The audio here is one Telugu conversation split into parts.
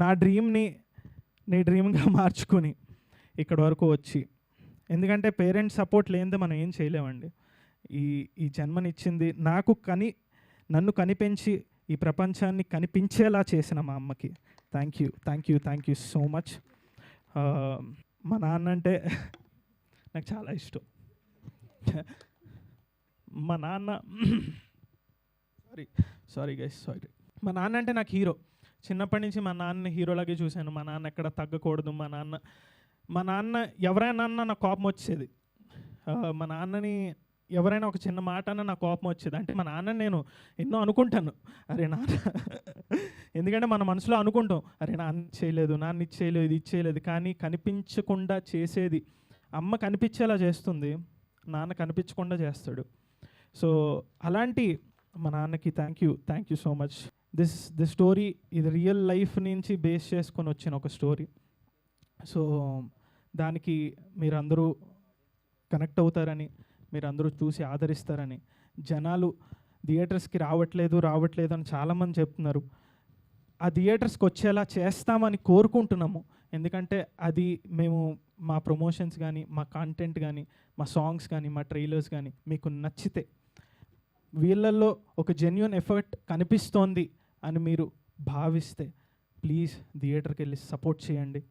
నా డ్రీమ్ని నీ డ్రీమ్గా మార్చుకొని ఇక్కడ వరకు వచ్చి, ఎందుకంటే పేరెంట్స్ సపోర్ట్ లేనిదే మనం ఏం చేయలేమండి. ఈ ఈ జన్మనిచ్చింది నన్ను కనిపెంచి ఈ ప్రపంచాన్ని కనిపించేలా చేసిన మా అమ్మకి థ్యాంక్ యూ సో మచ్. మా నాన్న అంటే నాకు చాలా ఇష్టం. మా నాన్న సారీ గైస్ మా నాన్న అంటే నాకు హీరో. చిన్నప్పటి నుంచి మా నాన్నని హీరోలాగే చూశాను. మా నాన్న ఎక్కడ తగ్గకూడదు. మా నాన్న ఎవరైనా అన్నా నాకు కోపం వచ్చేది. మా నాన్నని ఎవరైనా ఒక చిన్న మాట అన్నా నాకు కోపం వచ్చేది. అంటే మా నాన్న నేను ఎన్నో అనుకుంటాను, అరే నాన్న, ఎందుకంటే మన మనసులో అనుకుంటాం, అరే నాన్న చేయలేదు, నాన్న ఇది చేయలేదు, ఇది చేయలేదు. కానీ కనిపించకుండా చేసేది అమ్మ కనిపించేలా చేస్తుంది, నాన్న కనిపించకుండా చేస్తాడు. సో అలాంటి మా నాన్నకి thank you so much. This story ఇది రియల్ లైఫ్ నుంచి బేస్ చేసుకొని వచ్చిన ఒక స్టోరీ. సో దానికి మీరందరూ కనెక్ట్ అవుతారని, మీరందరూ చూసి ఆదరిస్తారని. జనాలు థియేటర్స్కి రావట్లేదు అని చాలామంది చెప్తున్నారు. ఆ థియేటర్స్కి వచ్చేలా చేస్తామని కోరుకుంటున్నాము. ఎందుకంటే అది మేము మా ప్రమోషన్స్ కానీ, మా కంటెంట్ కానీ, మా సాంగ్స్ కానీ, మా ట్రైలర్స్ కానీ మీకు నచ్చితే, వీళ్ళల్లో ఒక జెన్యూన్ ఎఫర్ట్ కనిపిస్తోంది అని మీరు భావిస్తే ప్లీజ్ థియేటర్కి వెళ్ళి సపోర్ట్ చేయండి.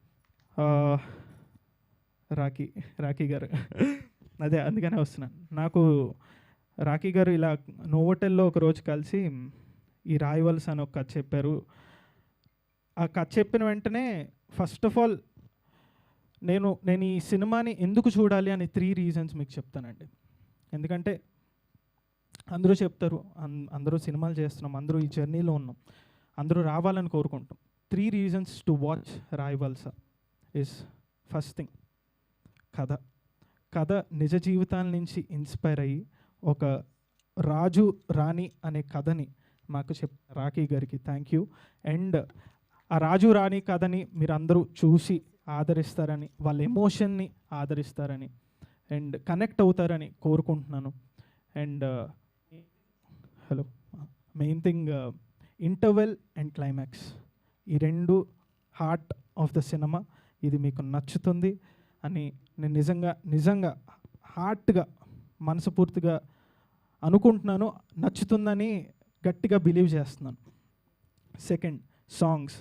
రాఖీ గారు అదే అందుకనే వస్తున్నాను. నాకు రాఖీ గారు ఇలా నోవోటెల్లో ఒక రోజు కలిసి ఈ రాయవలస అని ఒక కథ చెప్పారు. ఆ కథ చెప్పిన వెంటనే ఫస్ట్ ఆఫ్ ఆల్ నేను ఈ సినిమాని ఎందుకు చూడాలి అని 3 రీజన్స్ మీకు చెప్తానండి. ఎందుకంటే అందరూ చెప్తారు, అందరూ సినిమాలు చేస్తున్నాం, అందరూ ఈ జర్నీలో ఉన్నాం, అందరూ రావాలని కోరుకుంటాం. 3 reasons to watch Rayavalasa is, first thing కథ నిజ జీవితాల నుంచి ఇన్స్పైర్ అయ్యి ఒక రాజు రాణి అనే కథని మాకు రాఖీ గారికి థ్యాంక్ యూ. అండ్ ఆ రాజు రాణి కథని మీరు అందరూ చూసి ఆదరిస్తారని, వాళ్ళ ఎమోషన్ని ఆదరిస్తారని అండ్ కనెక్ట్ అవుతారని కోరుకుంటున్నాను. And main thing interval and climax, ఈ 2 హార్ట్ ఆఫ్ ద సినిమా. ఇది మీకు నచ్చుతుంది అని నేను నిజంగా హార్ట్గా మనస్ఫూర్తిగా అనుకుంటున్నాను, నచ్చుతుందని గట్టిగా బిలీవ్ చేస్తున్నాను. Second, songs.